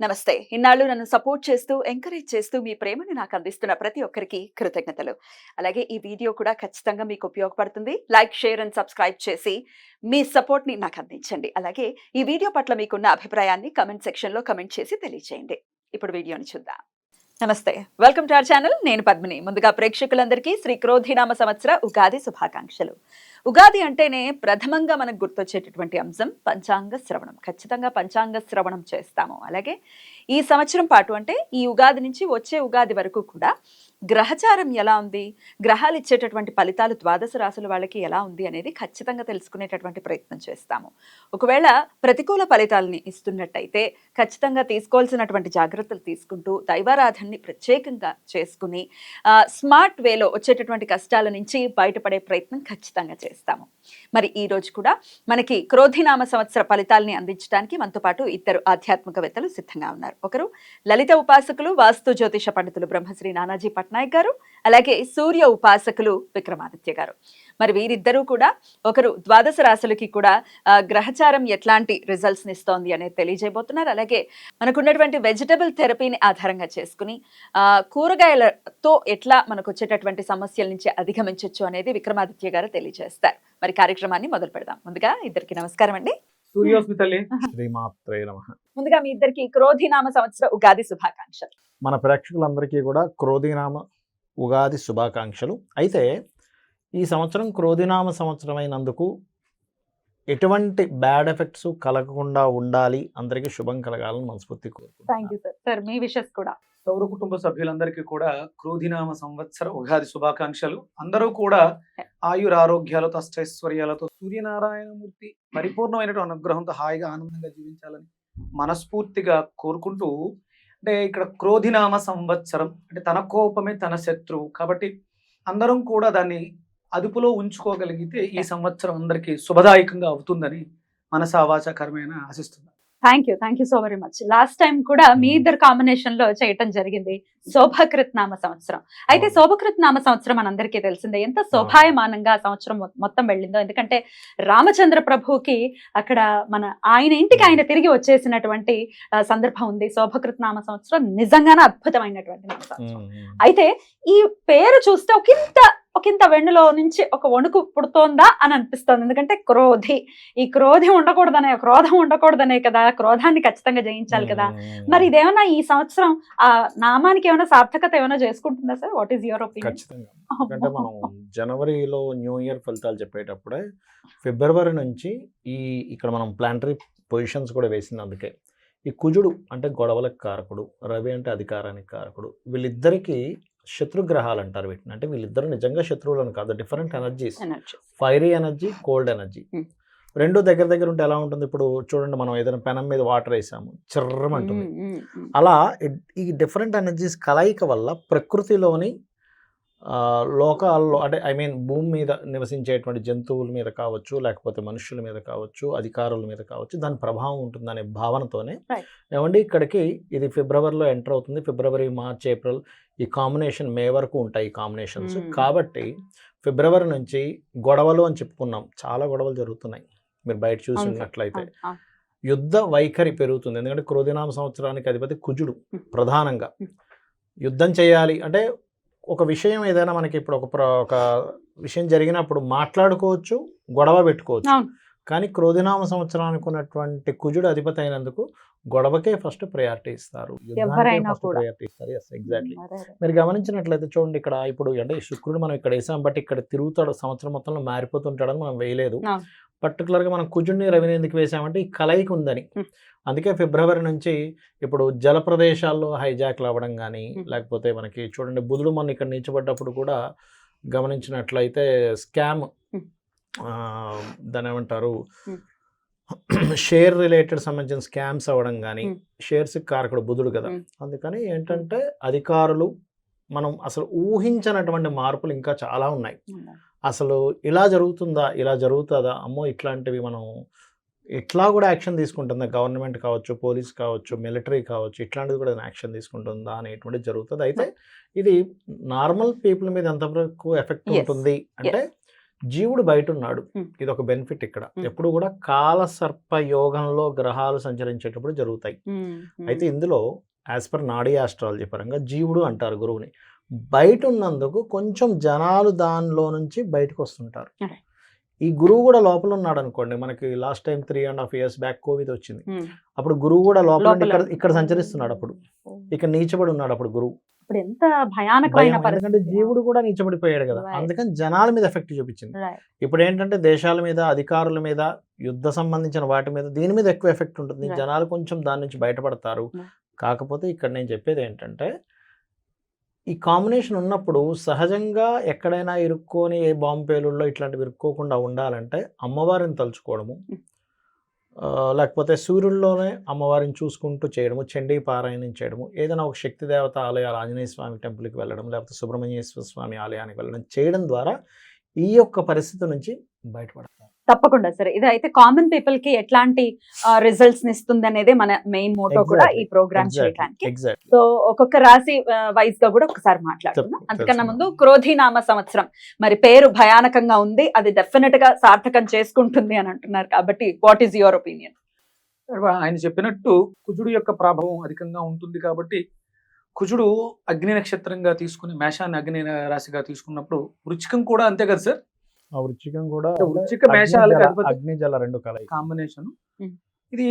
నమస్తే. ఇన్నాళ్ళు నన్ను సపోర్ట్ చేస్తూ, ఎంకరేజ్ చేస్తూ మీ ప్రేమను నాకు అందిస్తున్న ప్రతి ఒక్కరికి కృతజ్ఞతలు. అలాగే ఈ వీడియో కూడా ఖచ్చితంగా మీకు ఉపయోగపడుతుంది. లైక్, షేర్ అండ్ సబ్స్క్రైబ్ చేసి మీ సపోర్ట్‌ని నాకు అందించండి. అలాగే ఈ వీడియో పట్ల మీకున్న అభిప్రాయాన్ని కామెంట్ సెక్షన్‌లో కామెంట్ చేసి తెలియజేయండి. ఇప్పుడు వీడియోని చూద్దాం. నమస్తే. Welcome to our channel. నేను పద్మిని. ముందుగా ప్రేక్షకులందరికీ శ్రీ క్రోధినామ సంవత్సర ఉగాది శుభాకాంక్షలు. ఉగాది అంటేనే ప్రథమంగా మనకు గుర్తొచ్చేటటువంటి అంశం పంచాంగ శ్రవణం. ఖచ్చితంగా పంచాంగ శ్రవణం చేస్తాము. అలాగే ఈ సంవత్సరం పాటు అంటే ఈ ఉగాది నుంచి వచ్చే ఉగాది వరకు కూడా గ్రహచారం ఎలా ఉంది, గ్రహాలు ఇచ్చేటటువంటి ఫలితాలు ద్వాదశ రాశుల వాళ్ళకి ఎలా ఉంది అనేది ఖచ్చితంగా తెలుసుకునేటటువంటి ప్రయత్నం చేస్తాము. ఒకవేళ ప్రతికూల ఫలితాలని ఇస్తున్నట్టయితే ఖచ్చితంగా తీసుకోవాల్సినటువంటి జాగ్రత్తలు తీసుకుంటూ దైవారాధనని ప్రత్యేకంగా చేసుకుని స్మార్ట్ వేలో వచ్చేటటువంటి కష్టాల నుంచి బయటపడే ప్రయత్నం ఖచ్చితంగా చేస్తాము. మరి ఈ రోజు కూడా మనకి క్రోధినామ సంవత్సర ఫలితాలని అందించడానికి మనతో పాటు ఇద్దరు ఆధ్యాత్మికవేత్తలు సిద్ధంగా ఉన్నారు. ఒకరు లలిత ఉపాసకులు, వాస్తు జ్యోతిష పండితులు బ్రహ్మశ్రీ నానాజీ పట్నాయక్ గారు, అలాగే సూర్య ఉపాసకులు విక్రమాదిత్య గారు. మరి వీరిద్దరూ కూడా ఒకరు ద్వాదశ రాశులకి కూడా గ్రహచారం ఎట్లాంటి రిజల్ట్స్ ఇస్తోంది అనేది తెలియజేయబోతున్నారు. అలాగే మనకున్నటువంటి వెజిటబుల్ థెరపీని ఆధారంగా చేసుకుని కూరగాయలతో ఎట్లా మనకు వచ్చేటటువంటి సమస్యల నుంచి అధిగమించవచ్చు అనేది విక్రమాదిత్య గారు తెలియజేస్తారు. మరి కార్యక్రమాన్ని మొదలు పెడదాం. ముందుగా ఇద్దరికి నమస్కారం అండి. ముందుగా మీ ఇద్దరికి క్రోధినామ సంవత్సర ఉగాది శుభాకాంక్షలు. మన ప్రేక్షకులందరికీ కూడా క్రోధినామ ఉగాది శుభాకాంక్షలు. అయితే ఈ సంవత్సరం క్రోధినామ సంవత్సరం అయినందుకు ఎటువంటి బ్యాడ్ ఎఫెక్ట్స్ కలగకుండా ఉండాలి, అందరికీ శుభం కలగాలని మనస్ఫూర్తి కోరుకుంటున్నాను. మీ విషెస్ కూడా సౌర కుటుంబ సభ్యులందరికీ కూడా క్రోధినామ సంవత్సర ఉగాది శుభాకాంక్షలు. అందరూ కూడా ఆయురారోగ్యాలతో అష్టైశ్వర్యాలతో సూర్యనారాయణమూర్తి పరిపూర్ణమైనటువంటి అనుగ్రహంతో హాయిగా ఆనందంగా జీవించాలని మనస్ఫూర్తిగా కోరుకుంటూ, అంటే ఇక్కడ క్రోధినామ సంవత్సరం అంటే తన కోపమే తన శత్రువు కాబట్టి అందరం కూడా దాన్ని అదుపులో ఉంచుకోగలిగితే ఈ సంవత్సరం అందరికీ శుభదాయకంగా అవుతుందని మనసా వాచా కర్మేణ ఆశిస్తున్నాను. Thank you so very much. Last time కూడా మీ ఇద్దరు కాంబినేషన్ లో చేయటం జరిగింది శోభకృత్ నామ సంవత్సరం. అయితే శోభకృత్ నామ సంవత్సరం మనందరికీ తెలిసిందే ఎంత శోభాయమానంగా సంవత్సరం మొత్తం వెళ్ళిందో. ఎందుకంటే రామచంద్ర ప్రభుకి అక్కడ ఆయన ఇంటికి ఆయన తిరిగి వచ్చేసినటువంటి సందర్భం ఉంది. శోభకృత్ నామ సంవత్సరం నిజంగానే అద్భుతమైనటువంటి నామ సంవత్సరం. అయితే ఈ పేరు చూస్తే ఒకంత వెన్నులో నుంచి ఒక వణుకు పుడుతోందా అని అనిపిస్తోంది. ఎందుకంటే ఈ క్రోధం ఉండకూడదనే కదా, క్రోధాన్ని ఖచ్చితంగా జయించాలి కదా. మరి ఇదేమన్నా ఈ సంవత్సరం ఆ నామానికి ఏమైనా సార్థకత ఏమైనా చేసుకుంటుందా sir? What is your opinion? ఖచ్చితంగా. ఎందుకంటే మనం జనవరిలో న్యూ ఇయర్ ఫలితాలు చెప్పేటప్పుడే ఫిబ్రవరి నుంచి ఇక్కడ మనం ప్లానటరీ పొజిషన్స్ కూడా వేసింది. అందుకే ఈ కుజుడు అంటే గొడవలకు కారకుడు, రవి అంటే అధికారానికి కారకుడు, వీళ్ళిద్దరికీ శత్రుగ్రహాలు అంటారు వీటిని. అంటే వీళ్ళిద్దరు నిజంగా శత్రువులను కాదు, different energies, fiery energy, cold energy. రెండు దగ్గర ఉంటే ఎలా ఉంటుంది? ఇప్పుడు చూడండి, మనం ఏదైనా పెనం మీద వాటర్ వేసాము, చిర్రమంటుంది. అలా ఈ డిఫరెంట్ ఎనర్జీస్ కలయిక వల్ల ప్రకృతిలోని లోకాల్లో అంటే భూమి మీద నివసించేటువంటి జంతువుల మీద కావచ్చు, లేకపోతే మనుషుల మీద కావచ్చు, అధికారుల మీద కావచ్చు, దాని ప్రభావం ఉంటుందనే భావనతోనే ఏమండి ఇక్కడికి ఇది ఫిబ్రవరిలో ఎంటర్ అవుతుంది. ఫిబ్రవరి, మార్చ్, ఏప్రిల్ ఈ కాంబినేషన్ మే వరకు ఉంటాయి ఈ కాంబినేషన్స్. కాబట్టి ఫిబ్రవరి నుంచి గొడవలు అని చెప్పుకున్నాం, చాలా గొడవలు జరుగుతున్నాయి. మీరు బయట చూసినట్లయితే యుద్ధ వైఖరి పెరుగుతుంది. ఎందుకంటే క్రోధినామ సంవత్సరానికి అధిపతి కుజుడు. ప్రధానంగా యుద్ధం చేయాలి అంటే ఒక విషయం ఏదైనా మనకి ఇప్పుడు ఒక విషయం జరిగినప్పుడు మాట్లాడుకోవచ్చు, గొడవ పెట్టుకోవచ్చు. కానీ క్రోధినామ సంవత్సరానికి ఉన్నటువంటి కుజుడు అధిపతి అయినందుకు గొడవకే ఫస్ట్ ప్రయారిటీ ఇస్తారు, ప్రయారిటీ ఇస్తారు. ఎగ్జాక్ట్లీ. మీరు గమనించినట్లయితే చూడండి, ఇక్కడ ఇప్పుడు అంటే శుక్రుడు మనం ఇక్కడ వేసాం, బట్ ఇక్కడ తిరుగుతాడు, సంవత్సరం మొత్తంలో మారిపోతుంటాడని మనం వేయలేదు. పర్టికులర్గా మనం కుజుడిని, రవిని ఎందుకు వేసామంటే ఈ కలయిక ఉందని. అందుకే ఫిబ్రవరి నుంచి ఇప్పుడు జల ప్రదేశాల్లో హైజాక్లు అవ్వడం కానీ, లేకపోతే మనకి చూడండి బుధుడు మొన్న ఇక్కడ నిలిచబడ్డప్పుడు కూడా గమనించినట్లయితే స్కామ్, దాని ఏమంటారు, షేర్ రిలేటెడ్ సంబంధించిన స్కామ్స్ అవ్వడం కానీ, షేర్స్ కారకుడు బుధుడు కదా. అందుకని ఏంటంటే అధికారులు మనం అసలు ఊహించినటువంటి మార్పులు ఇంకా చాలా ఉన్నాయి. అసలు ఇలా జరుగుతుందా, ఇలా జరుగుతుందా, అమ్మో ఇట్లాంటివి మనం ఇట్లా కూడా యాక్షన్ తీసుకుంటుందా, గవర్నమెంట్ కావచ్చు, పోలీస్ కావచ్చు, మిలిటరీ కావచ్చు, ఇట్లాంటిది కూడా యాక్షన్ తీసుకుంటుందా అనేటువంటిది జరుగుతుంది. అయితే ఇది నార్మల్ పీపుల్ మీద ఎంతవరకు ఎఫెక్ట్ ఉంటుంది అంటే జీవుడు బయట ఉన్నాడు. Hmm. ఇది ఒక బెనిఫిట్ ఇక్కడ. Hmm. ఎప్పుడు కూడా కాలసర్ప యోగంలో గ్రహాలు సంచరించేటప్పుడు జరుగుతాయి. అయితే ఇందులో యాజ్ పర్ నాడీ ఆస్ట్రాలజీ పరంగా జీవుడు అంటారు గురువుని. బయట ఉన్నందుకు కొంచెం జనాలు దానిలో నుంచి బయటకు వస్తుంటారు. Okay. ఈ గురువు కూడా లోపల ఉన్నాడు అనుకోండి. మనకి last time 3.5 years back Covid వచ్చింది. అప్పుడు గురువు కూడా లోపల ఉండి ఇక్కడ సంచరిస్తున్నాడు. అప్పుడు ఇక్కడ నీచబడి ఉన్నాడు అప్పుడు గురువు. ఇప్పుడు ఎంత భయానకమైన భయం, ఎందుకంటే జీవుడు కూడా నీచబడిపోయాడు కదా. Right. అందుకని జనాల మీద ఎఫెక్ట్ చూపించింది. ఇప్పుడు ఏంటంటే దేశాల మీద, అధికారుల మీద, యుద్ధ సంబంధించిన వాటి మీద, దీని మీద ఎక్కువ ఎఫెక్ట్ ఉంటుంది. Right. జనాలు కొంచెం దాని నుంచి బయటపడతారు. Right. కాకపోతే ఇక్కడ నేను చెప్పేది ఏంటంటే ఈ కాంబినేషన్ ఉన్నప్పుడు సహజంగా ఎక్కడైనా ఇరుక్కొని ఏ బాంబు పేలుల్లో ఇట్లాంటివి ఇరుక్కోకుండా ఉండాలంటే అమ్మవారిని తలుచుకోవడము, లేకపోతే సూర్యుల్లోనే అమ్మవారిని చూసుకుంటూ చేయడము, చండీ పారాయణం చేయడము, ఏదైనా ఒక శక్తి దేవత ఆలయాలు, ఆంజనేయ స్వామి టెంపుల్కి వెళ్ళడం, లేకపోతే సుబ్రహ్మణ్యేశ్వర స్వామి ఆలయానికి వెళ్ళడం చేయడం ద్వారా ఈ యొక్క పరిస్థితి నుంచి బయటపడతారు. తప్పకుండా సరే. ఇది అయితే కామన్ పీపుల్ కి ఎట్లాంటి రిజల్ట్స్ ఇస్తుంది అనేది మన మెయిన్ మోటో కూడా ఈ ప్రోగ్రామ్ చేయడానికి. ఎగ్జాక్ట్లీ. సో ఒక్కొక్క రాశి వైజ్ గా కూడా ఒకసారి మాట్లాడుకుందాం. అంతకన్నా ముందు క్రోధినామ సంవత్సరం మరి పేరు భయానకంగా ఉంది, అది డెఫినెట్ గా సార్థకం చేసుకుంటుంది అని అంటున్నారు. కాబట్టి వాట్ ఈస్ యువర్ ఒపీనియన్? ఆయన చెప్పినట్టు కుజుడు యొక్క ప్రభావం అధికంగా ఉంటుంది కాబట్టి కుజుడు అగ్ని నక్షత్రంగా తీసుకుని మేషాన్ని అగ్ని రాశిగా తీసుకున్నప్పుడు వృచ్చికం కూడా అంతే కదా సార్. ఆ వృచ్చికం కూడా వృచ్చిక మేషాలకు అధిపతి అగ్ని జల రెండు కలయిక కాంబినేషన్. ఇది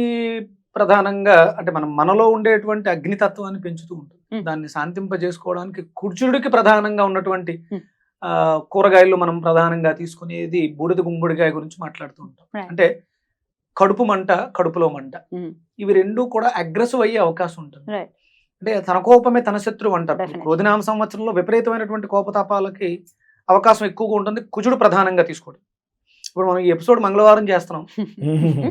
ప్రధానంగా అంటే మనలో ఉండేటువంటి అగ్నితత్వాన్ని పెంచుతూ ఉంటుంది. దాన్ని శాంతింపజేసుకోవడానికి కుజుడికి ప్రధానంగా ఉన్నటువంటి కూరగాయలు మనం ప్రధానంగా తీసుకునేది బూడిద గుమ్మడికాయ గురించి మాట్లాడుతూ ఉంటాం. అంటే కడుపు మంట, కడుపులో మంట, ఇవి రెండు కూడా అగ్రెసివ్ అయ్యే అవకాశం ఉంటుంది. అంటే తన కోపమే తన శత్రువు అంటారు. క్రోధినామ సంవత్సరంలో విపరీతమైనటువంటి కోపతాపాలకి అవకాశం ఎక్కువగా ఉంటుంది కుజుడు ప్రధానంగా తీసుకోవడం. ఇప్పుడు మనం ఈ ఎపిసోడ్ మంగళవారం చేస్తున్నాం,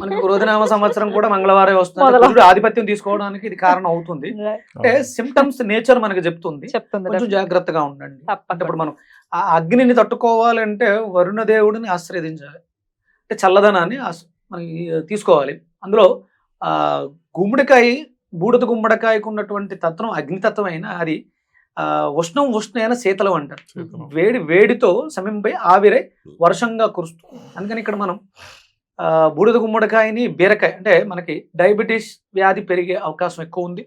మనకి క్రోధినామ సంవత్సరం కూడా మంగళవారం వస్తుంది. కుజుడు ఆధిపత్యం తీసుకోవడానికి ఇది కారణం అవుతుంది. అంటే సిమ్టమ్స్ నేచర్ మనకి చెప్తుంది, కొంచెం జాగ్రత్తగా ఉండండి. అంటే ఇప్పుడు మనం ఆ అగ్నిని తట్టుకోవాలంటే వరుణ దేవుడిని ఆశ్రయించాలి, అంటే చల్లదనాన్ని మనకి తీసుకోవాలి. అందులో గుమ్మడికాయ, బూడిద గుమ్మడికాయకు ఉన్నటువంటి తత్వం అగ్నితత్వం అయినా అది ఉష్ణైన శీతలం అంటారు. వేడితో సమింపై ఆవిరై వర్షంగా కురుస్తుంది. అందుకని ఇక్కడ మనం బూడిద గుమ్మడికాయని, బీరకాయ అంటే మనకి డయాబెటీస్ వ్యాధి పెరిగే అవకాశం ఎక్కువ ఉంది.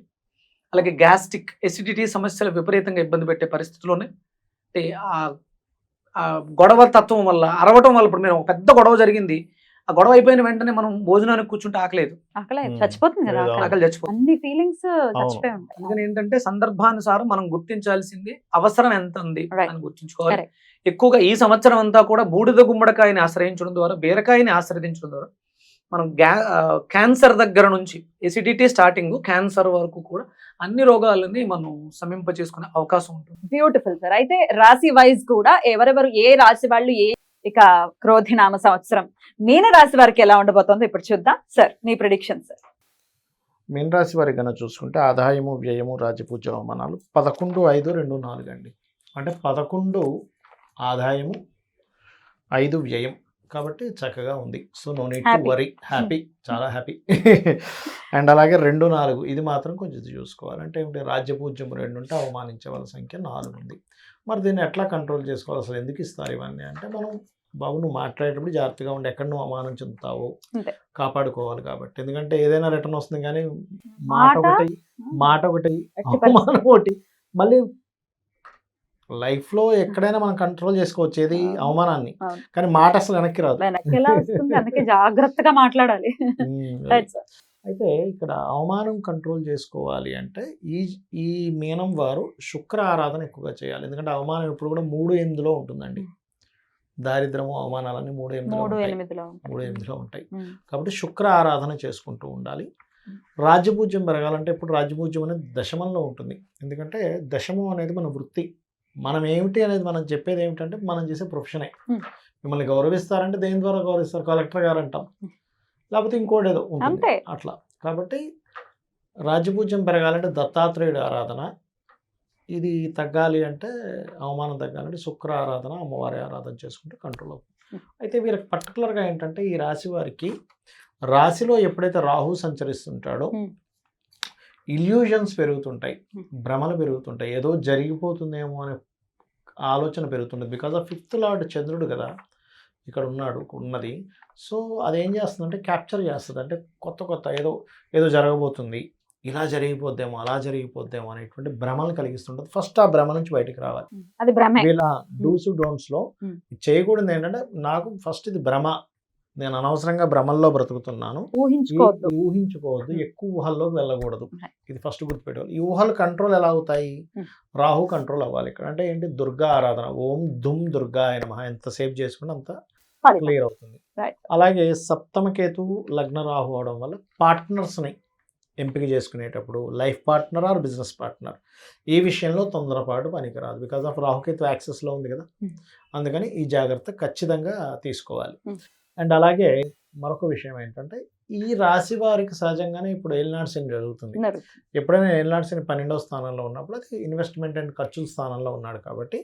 అలాగే గ్యాస్ట్రిక్ ఎసిడిటీ సమస్యలు విపరీతంగా ఇబ్బంది పెట్టే పరిస్థితుల్లోనే ఆ గొడవ తత్వం వల్ల, అరవటం వల్ల, ఇప్పుడు మీరు ఒక పెద్ద గొడవ జరిగింది, ఆ గొడవ అయిపోయిన వెంటనే మనం భోజనానికి కూర్చుంటే ఆకలేదు, చచ్చిపోతుంది కదా, ఆకలి చచ్చిపోతుంది. అన్ని ఫీలింగ్స్ చచ్చిపోయి ఉంటాయి. అందుకని ఏంటంటే సందర్భానుసారం మనం గుర్తించాల్సింది అవసరం ఎంత ఉంది అని గుర్తించుకోవాలి. ఎక్కువగా ఈ సంవత్సరం అంతా కూడా బూడిద గుమ్మడికాయని ఆశ్రయించడం ద్వారా, బీరకాయని ఆశ్రయించడం ద్వారా మనం క్యాన్సర్ దగ్గర నుంచి ఎసిడిటీ స్టార్టింగ్ క్యాన్సర్ వరకు కూడా అన్ని రోగాలని మనం సమీప చేసుకునే అవకాశం ఉంటుంది. Beautiful sir. అయితే రాశి వైజ్ కూడా ఎవరెవరు ఏ రాశి వాళ్ళు ఇక క్రోధినామ సంవత్సరం మీన రాశి వారికి ఎలా ఉండబోతుందో ఇప్పుడు చూద్దాం. సార్ మీ ప్రిడిక్షన్ సార్. మీన రాశి వారికి కన్నా చూసుకుంటే ఆదాయము, వ్యయము, రాజపూజ అవమానాలు 11/5/24 అండి. అంటే 11 ఆదాయము, 5 వ్యయం, కాబట్టి చక్కగా ఉంది. So no need to worry, happy, చాలా హ్యాపీ. అండ్ అలాగే 2-4 ఇది మాత్రం కొంచెం చూసుకోవాలి. అంటే ఏమిటి, రాజ్యపూజ్యం 2 ఉంటే అవమానించే వాళ్ళ సంఖ్య 4 ఉంది. మరి దీన్ని ఎట్లా కంట్రోల్ చేసుకోవాలి, అసలు ఎందుకు ఇస్తారు ఇవన్నీ అంటే, మనం బాబు నువ్వు మాట్లాడేటప్పుడు జాగ్రత్తగా ఉండి, ఎక్కడ నువ్వు అవమానం చెందుతావో కాపాడుకోవాలి. కాబట్టి ఎందుకంటే ఏదైనా రిటర్న్ వస్తుంది, కానీ మాట ఒకటి అవమానం ఒకటి. మళ్ళీ లైఫ్లో ఎక్కడైనా మనం కంట్రోల్ చేసుకోవచ్చు ఏది, అవమానాన్ని, కానీ మాట అసలు వెనక్కి రాదు. అందుకే జాగ్రత్తగా మాట్లాడాలి. అయితే ఇక్కడ అవమానం కంట్రోల్ చేసుకోవాలి అంటే ఈ మీనం వారు శుక్ర ఆరాధన ఎక్కువగా చేయాలి. ఎందుకంటే అవమానం ఇప్పుడు కూడా 3-8లో ఉంటుందండి. దారిద్రము, అవమానాలన్నీ 3-8లో ఉంటాయి. కాబట్టి శుక్ర ఆరాధన చేసుకుంటూ ఉండాలి. రాజ్యపూజ్యం పెరగాలంటే ఇప్పుడు రాజ్యపూజ్యం అనేది దశమంలో ఉంటుంది. ఎందుకంటే దశమం అనేది మన వృత్తి, మనం ఏమిటి అనేది మనం చెప్పేది ఏమిటంటే మనం చేసే ప్రొఫెషనే. మిమ్మల్ని గౌరవిస్తారంటే దేని ద్వారా గౌరవిస్తారు, కలెక్టర్ గారు అంటాం, లేకపోతే ఇంకోటి ఏదో ఉంటుంది అట్లా. కాబట్టి రాజ్యపూజ్యం పెరగాలంటే దత్తాత్రేయుడు ఆరాధన, ఇది తగ్గాలి అంటే, అవమానం తగ్గాలంటే శుక్ర ఆరాధన, అమ్మవారి ఆరాధన చేసుకుంటే కంట్రోల్ అవుతుంది. అయితే వీరికి పర్టికులర్గా ఏంటంటే ఈ రాశి వారికి రాశిలో ఎప్పుడైతే రాహు సంచరిస్తుంటాడో ఇల్యూజన్స్ పెరుగుతుంటాయి, భ్రమలు పెరుగుతుంటాయి, ఏదో జరిగిపోతుందేమో అనే ఆలోచన పెరుగుతుంటుంది. బికాజ్ ఆఫ్ 5th లార్డ్ చంద్రుడు కదా, ఇక్కడ ఉన్నది. సో అదేం చేస్తుందంటే క్యాప్చర్ చేస్తుంది. అంటే కొత్త ఏదో జరగబోతుంది, ఇలా జరిగిపోద్దేమో అలా జరిగిపోద్దేమో అనేటువంటి భ్రమలు కలిగిస్తుంటుంది. ఫస్ట్ ఆ భ్రమ నుంచి బయటికి రావాలి. అది భ్రమే. వీళ్ళ డూస్ డోంట్స్లో చేయకూడదు ఏంటంటే, నాకు ఫస్ట్ ఇది భ్రమ, నేను అనవసరంగా భ్రమల్లో బ్రతుకుతున్నాను, ఊహించుకోవద్దు, ఎక్కువ ఊహల్లోకి వెళ్ళకూడదు. ఇది ఫస్ట్ గుర్తుపెట్టుకోవాలి. ఈ ఊహలు కంట్రోల్ ఎలా అవుతాయి? రాహు కంట్రోల్ అవ్వాలి ఇక్కడ. అంటే ఏంటి? దుర్గా ఆరాధన, ఓం దుమ్ దుర్గాయ నమః ఎంతసేపు చేసుకుంటే అంత క్లియర్ అవుతుంది. అలాగే సప్తమ కేతువు లగ్న రాహు అవడం వల్ల పార్ట్నర్స్ని ఎంపిక చేసుకునేటప్పుడు life partner or business partner ఈ విషయంలో తొందరపాటు పనికిరాదు. బికాజ్ ఆఫ్ రాహుకేతు యాక్సెస్లో ఉంది కదా, అందుకని ఈ జాగ్రత్త ఖచ్చితంగా తీసుకోవాలి. అండ్ అలాగే మరొక విషయం ఏంటంటే, ఈ రాశి వారికి సహజంగానే ఇప్పుడు ఏలినాటి శని జరుగుతుంది. ఎప్పుడైనా ఏలినాటి శని 12వ స్థానంలో ఉన్నప్పుడు అది ఇన్వెస్ట్మెంట్ అండ్ ఖర్చుల స్థానంలో ఉన్నాడు కాబట్టి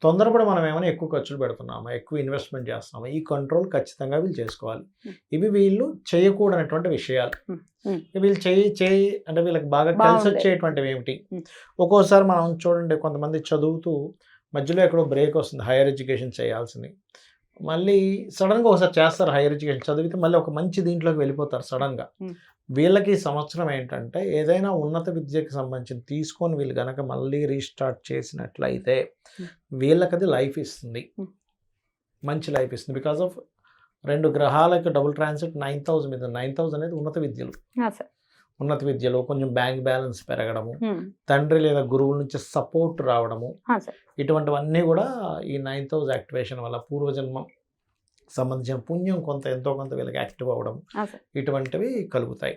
తొందరపడి మనం ఏమైనా ఎక్కువ ఖర్చులు పెడుతున్నామా, ఎక్కువ ఇన్వెస్ట్మెంట్ చేస్తున్నామా, ఈ కంట్రోల్ ఖచ్చితంగా వీళ్ళు చేసుకోవాలి. ఇవి వీళ్ళు చేయకూడనటువంటి విషయాలు. వీళ్ళు చేయి అంటే వీళ్ళకి బాగా కలిసి వచ్చేటువంటివి ఏమిటి? ఒక్కోసారి మనం చూడండి, కొంతమంది చదువుతూ మధ్యలో ఎక్కడో బ్రేక్ వస్తుంది, హైయర్ ఎడ్యుకేషన్ చేయాల్సింది, మళ్ళీ సడన్గా ఒకసారి చేస్తారు హైయర్ ఎడ్యుకేషన్ చదివితే మళ్ళీ ఒక మంచి దీంట్లోకి వెళ్ళిపోతారు సడన్గా. వీళ్ళకి ఈ సంవత్సరం ఏంటంటే, ఏదైనా ఉన్నత విద్యకి సంబంధించి తీసుకొని వీళ్ళు కనుక మళ్ళీ రీస్టార్ట్ చేసినట్లయితే వీళ్ళకి అది లైఫ్ ఇస్తుంది, మంచి లైఫ్ ఇస్తుంది. బికాస్ ఆఫ్ 2 గ్రహాలకు డబుల్ ట్రాన్సిట్ 9,000 మీద. 9,000 అనేది ఉన్నత విద్యలో కొంచెం బ్యాంక్ బ్యాలెన్స్ పెరగడము, తండ్రి లేదా గురువుల నుంచి సపోర్ట్ రావడము, ఇటువంటివన్నీ కూడా ఈ 9,000 యాక్టివేషన్ వల్ల పూర్వజన్మం సంబంధించిన పుణ్యం ఎంతో కొంత వీళ్ళకి యాక్టివ్ అవ్వడం, ఇటువంటివి కలుగుతాయి.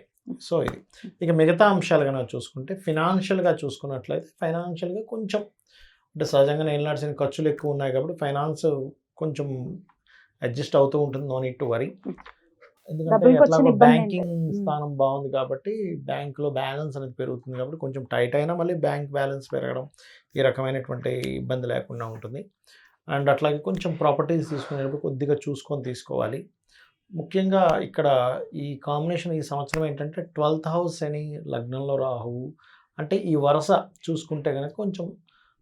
సో ఇది ఇక మిగతా అంశాలు కనుక చూసుకుంటే, ఫినాన్షియల్గా చూసుకున్నట్లయితే ఫైనాన్షియల్గా కొంచెం అంటే సహజంగా ఏలినాటి ఖర్చులు ఎక్కువ ఉన్నాయి కాబట్టి ఫైనాన్స్ కొంచెం అడ్జస్ట్ అవుతూ ఉంటుంది. No need to worry. ఎందుకంటే ఎట్లాగో బ్యాంకింగ్ స్థానం బాగుంది కాబట్టి బ్యాంకులో బ్యాలెన్స్ అనేది పెరుగుతుంది కాబట్టి కొంచెం టైట్ అయినా మళ్ళీ బ్యాంక్ బ్యాలెన్స్ పెరగడం, ఈ రకమైనటువంటి ఇబ్బంది లేకుండా ఉంటుంది. అండ్ అట్లాగే కొంచెం ప్రాపర్టీస్ తీసుకునేటప్పుడు కొద్దిగా చూసుకొని తీసుకోవాలి. ముఖ్యంగా ఇక్కడ ఈ కాంబినేషన్ ఈ సంవత్సరం ఏంటంటే 12th హౌస్ అని లగ్నంలో రాహువు, అంటే ఈ వరుస చూసుకుంటే కనుక కొంచెం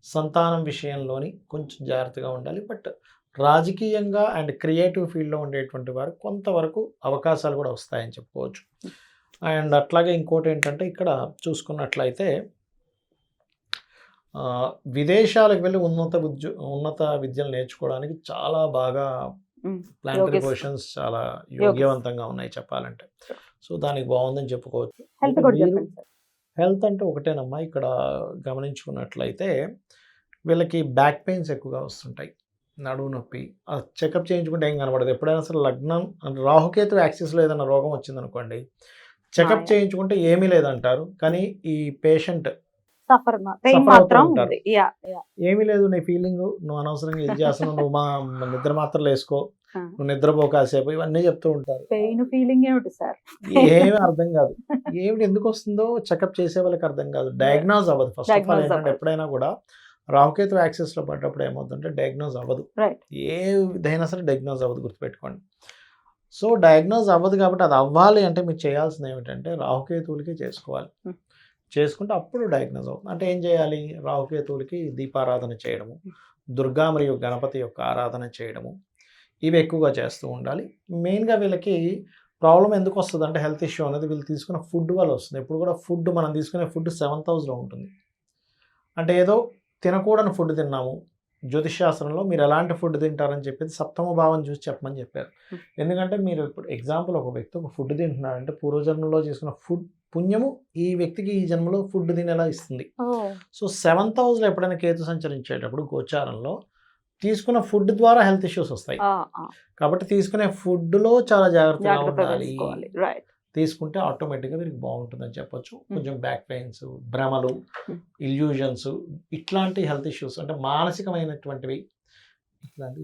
సంతానం విషయంలోని కొంచెం జాగ్రత్తగా ఉండాలి. బట్ రాజకీయంగా అండ్ క్రియేటివ్ ఫీల్డ్లో ఉండేటువంటి వారు కొంతవరకు అవకాశాలు కూడా వస్తాయని చెప్పుకోవచ్చు. అండ్ అట్లాగే ఇంకోటి ఏంటంటే, ఇక్కడ చూసుకున్నట్లయితే విదేశాలకు వెళ్ళి ఉన్నత విద్యలు నేర్చుకోవడానికి చాలా బాగా ప్లానటరీ పొజిషన్స్ చాలా యోగ్యవంతంగా ఉన్నాయి చెప్పాలంటే. సో దానికి బాగుందని చెప్పుకోవచ్చు. హెల్త్ అంటే ఒకటేనమ్మా, ఇక్కడ గమనించుకున్నట్లయితే వీళ్ళకి బ్యాక్ పెయిన్స్ ఎక్కువగా వస్తుంటాయి, నడువు నొప్పి. చెకప్ చేయించుకుంటే ఏం కనబడదు. ఎప్పుడైనా సరే లగ్నం రాహుకేతు యాక్సిస్లో ఏదైనా రోగం వచ్చిందనుకోండి, చెకప్ చేయించుకుంటే ఏమీ లేదంటారు, కానీ ఈ పేషెంట్ ఏమీ లేదు నీ ఫీలింగ్, నువ్వు అనవసరంగా ఇది చేస్తున్నావు, నువ్వు మా నిద్ర మాత్రలు వేసుకో, నువ్వు నిద్రపో కాసేపు, ఇవన్నీ చెప్తూ ఉంటారు. ఏమీ అర్థం కాదు. ఏమిటి ఎందుకు వస్తుందో చెకప్ చేసే వాళ్ళకి అర్థం కాదు, డయాగ్నోజ్ అవ్వదు. ఫస్ట్ ఆఫ్ ఆల్ ఏంటంటే, ఎప్పుడైనా కూడా రాహుకేతు యాక్సెస్లో పడ్డప్పుడు ఏమవుతుందంటే డయాగ్నోజ్ అవ్వదు. ఏ ఇదైనా సరే డయాగ్నోజ్ అవ్వదు, గుర్తుపెట్టుకోండి. సో డయాగ్నోజ్ అవ్వదు కాబట్టి అది అవ్వాలి అంటే మీరు చేయాల్సింది ఏమిటంటే రాహుకేతువులకి చేసుకోవాలి. చేసుకుంటే అప్పుడు డయాగ్నోజ్ అవుతుంది. అంటే ఏం చేయాలి? రాహుకేతువులకి దీపారాధన చేయడము, దుర్గా మరియు గణపతి యొక్క ఆరాధన చేయడము, ఇవి ఎక్కువగా చేస్తూ ఉండాలి. మెయిన్గా వీళ్ళకి ప్రాబ్లం ఎందుకు వస్తుంది అంటే, హెల్త్ ఇష్యూ అనేది వీళ్ళు తీసుకున్న ఫుడ్ వల్ల వస్తుంది. ఇప్పుడు కూడా ఫుడ్ మనం తీసుకునే ఫుడ్ 7,000లో ఉంటుంది. అంటే ఏదో తినకూడని ఫుడ్ తిన్నాము. జ్యోతిషాస్త్రంలో మీరు ఎలాంటి ఫుడ్ తింటారని చెప్పేది సప్తమ భావం చూసి చెప్పమని చెప్పారు. ఎందుకంటే మీరు ఇప్పుడు ఎగ్జాంపుల్ ఒక వ్యక్తి ఒక ఫుడ్ తింటున్నాడంటే పూర్వజన్మలో చేసుకున్న ఫుడ్ పుణ్యము ఈ వ్యక్తికి ఈ జన్మలో ఫుడ్ తినేలా ఇస్తుంది. సో 7th హౌస్లో ఎప్పుడైనా కేతు సంచరించేటప్పుడు గోచారంలో తీసుకున్న ఫుడ్ ద్వారా హెల్త్ ఇష్యూస్ వస్తాయి. కాబట్టి తీసుకునే ఫుడ్లో చాలా జాగ్రత్తగా ఉండాలి. తీసుకుంటే ఆటోమేటిక్గా వీరికి బాగుంటుందని చెప్పొచ్చు. కొంచెం బ్యాక్ పెయిన్స్, భ్రమలు, ఇల్యూజన్స్, ఇట్లాంటి హెల్త్ ఇష్యూస్ అంటే మానసికమైనటువంటివి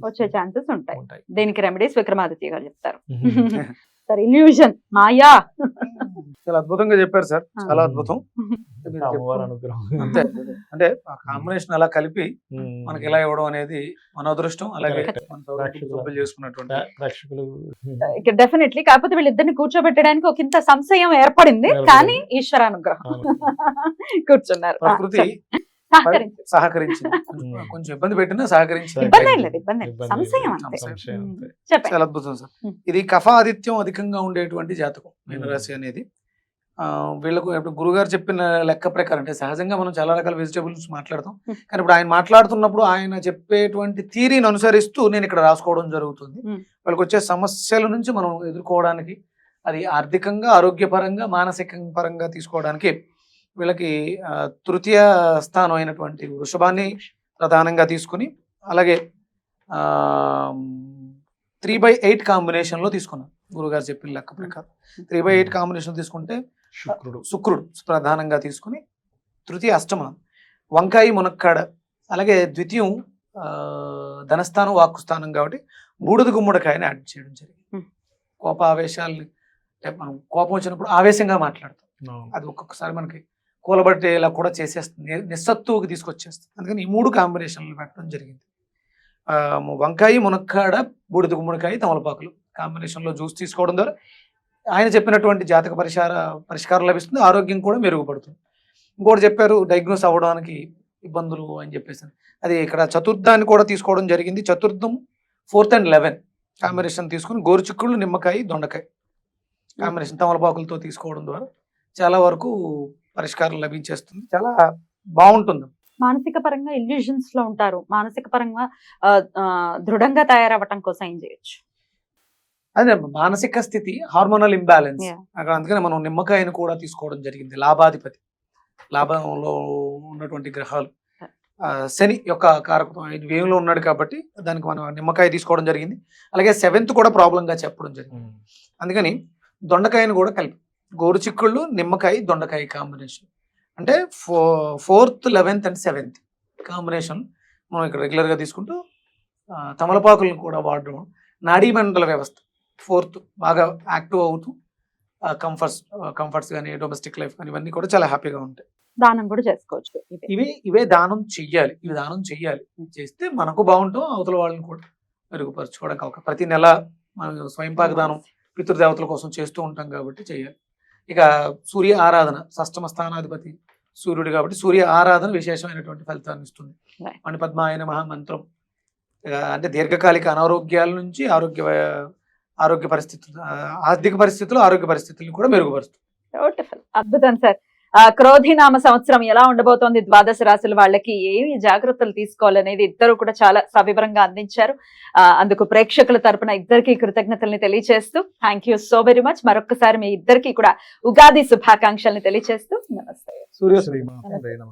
వచ్చే ఛాన్సెస్ ఉంటాయి. దీనికి రెమెడీస్ విక్రమాదిత్య గారు చెప్తారు. సార్ ఇల్యూజన్, మాయా, చాలా అద్భుతంగా చెప్పారు సార్, చాలా అద్భుతం. అంతే, అంటే ఆ కాంబినేషన్ అలా కలిపి మనకి ఇలా ఇవ్వడం అనేది మన అదృష్టం. అలాగే చేసుకున్నటువంటి డెఫినెట్లీ. కాకపోతే వీళ్ళిద్దరిని కూర్చోబెట్టడానికి ఒక ఇంత సంశయం ఏర్పడింది, కానీ ఈశ్వరానుగ్రహం కూర్చున్నారు. ప్రకృతి సహకరించింది. కొంచెం ఇబ్బంది పెట్టినా సహకరించింది. ఇబ్బంది ఏం లేదు, ఇబ్బంది ఏం లేదు. ఇబ్బంది సంశయం లేదు. అంతే. సంశయం అంతే. చెప్పండి. చాలా అద్భుతం సార్. ఇది కఫ ఆదిత్యం అధికంగా ఉండేటువంటి జాతకం మీనరాశి అనేది. వీళ్ళకు ఇప్పుడు గురుగారు చెప్పిన లెక్క ప్రకారం అంటే సహజంగా మనం చాలా రకాల వెజిటబుల్స్ మాట్లాడతాం, కానీ ఇప్పుడు ఆయన మాట్లాడుతున్నప్పుడు ఆయన చెప్పేటువంటి థియరీని అనుసరిస్తూ నేను ఇక్కడ రాసుకోవడం జరుగుతుంది. వాళ్ళకి వచ్చే సమస్యల నుంచి మనం ఎదుర్కోవడానికి, అది ఆర్థికంగా, ఆరోగ్యపరంగా, మానసిక పరంగా తీసుకోవడానికి వీళ్ళకి తృతీయ స్థానం అయినటువంటి వృషభాన్ని ప్రధానంగా తీసుకుని, అలాగే 3/8 కాంబినేషన్లో తీసుకున్నాం గురుగారు చెప్పిన లెక్క ప్రకారం. 3/8 కాంబినేషన్ తీసుకుంటే శుక్రుడు ప్రధానంగా తీసుకుని, తృతీయ అష్టమ వంకాయ మునక్కాడ, అలాగే ద్వితీయం ధనస్థానం వాక్కు స్థానం కాబట్టి బూడిద గుమ్మడికాయని యాడ్ చేయడం జరిగింది. కోప ఆవేశాలని, అంటే మనం కోపం వచ్చినప్పుడు ఆవేశంగా మాట్లాడతాం, అది ఒక్కొక్కసారి మనకి కూలబట్టేలా కూడా చేసేస్తుంది, నిస్సత్తువుకి తీసుకొచ్చేస్తుంది. అందుకని ఈ 3 కాంబినేషన్లు పెట్టడం జరిగింది. వంకాయ మునక్కాడ, బూడిద గుమ్మడికాయ, తమలపాకులు కాంబినేషన్లో జ్యూస్ తీసుకోవడం ద్వారా ఆయన చెప్పినటువంటి జాతక పరిష్కారం లభిస్తుంది, ఆరోగ్యం కూడా మెరుగుపడుతుంది. ఇంకోటి చెప్పారు డయాగ్నోస్ అవ్వడానికి ఇబ్బందులు అని చెప్పేసి, అది ఇక్కడ చతుర్థాన్ని కూడా తీసుకోవడం జరిగింది. చతుర్థం 4th and 11 కాంబినేషన్ తీసుకుని గోరుచిక్కుళ్ళు, నిమ్మకాయ, దొండకాయ కాంబినేషన్ తమలపాకులతో తీసుకోవడం ద్వారా చాలా వరకు పరిష్కారం లభించేస్తుంది. చాలా బాగుంటుంది. మానసిక పరంగా ఇల్యూషన్స్ లో ఉంటారు, మానసిక పరంగా దృఢంగా తయారవ్వటం కోసం ఏం చేయొచ్చు? అదే మానసిక స్థితి, హార్మోనల్ ఇంబ్యాలెన్స్ Yeah. అక్కడ. అందుకని మనం నిమ్మకాయను కూడా తీసుకోవడం జరిగింది. లాభాధిపతి, లాభంలో ఉన్నటువంటి గ్రహాలు, శని యొక్క కారకత్వం ఆయన వ్యయంలో ఉన్నాడు కాబట్టి దానికి మనం నిమ్మకాయ తీసుకోవడం జరిగింది. అలాగే 7th కూడా ప్రాబ్లంగా చెప్పడం జరిగింది. అందుకని దొండకాయను కూడా కలిపి గోరుచిక్కుళ్ళు, నిమ్మకాయ, దొండకాయ కాంబినేషన్ అంటే 4th, 11th and 7th combination మనం ఇక్కడ రెగ్యులర్గా తీసుకుంటూ తమలపాకులను కూడా వాడడం, నాడీ మండల వ్యవస్థ 4th బాగా యాక్టివ్ అవుతూ కంఫర్ట్స్ కానీ, డొమెస్టిక్ లైఫ్ కానీ ఇవన్నీ కూడా చాలా హ్యాపీగా ఉంటాయి. దానం కూడా చేసుకోవచ్చు. ఇవే దానం చెయ్యాలి. ఇవి దానం చెయ్యాలి. చేస్తే మనకు బాగుంటాం, అవతల వాళ్ళని కూడా మెరుగుపరచుకోవడానికి ప్రతి నెల మనం స్వయంపాక దానం పితృదేవతల కోసం చేస్తూ ఉంటాం కాబట్టి చేయాలి. ఇక సూర్య ఆరాధన, షష్టమ స్థానాధిపతి సూర్యుడు కాబట్టి సూర్య ఆరాధన విశేషమైనటువంటి ఫలితాన్ని ఇస్తుంది. మణిపద్మాయ నమః మంత్రం అంటే దీర్ఘకాలిక అనారోగ్యాల నుంచి ఆరోగ్య పరిస్థితులు, ఆర్థిక పరిస్థితులు, ఆరోగ్య పరిస్థితులను కూడా మెరుగుపరుస్తుంది. బ్యూటిఫుల్, అద్భుతం సార్. క్రోధినామ సంవత్సరం ఎలా ఉండబోతోంది, ద్వాదశ రాశుల వాళ్ళకి ఏమి జాగ్రత్తలు తీసుకోవాలనేది ఇద్దరు కూడా చాలా సవివరంగా అందించారు. అందుకు ప్రేక్షకుల తరపున ఇద్దరికి కృతజ్ఞతల్ని తెలియజేస్తూ thank you so very much. మరొకసారి మీ ఇద్దరికి కూడా ఉగాది శుభాకాంక్షల్ని తెలియజేస్తూ నమస్తే. సూర్యోదయం.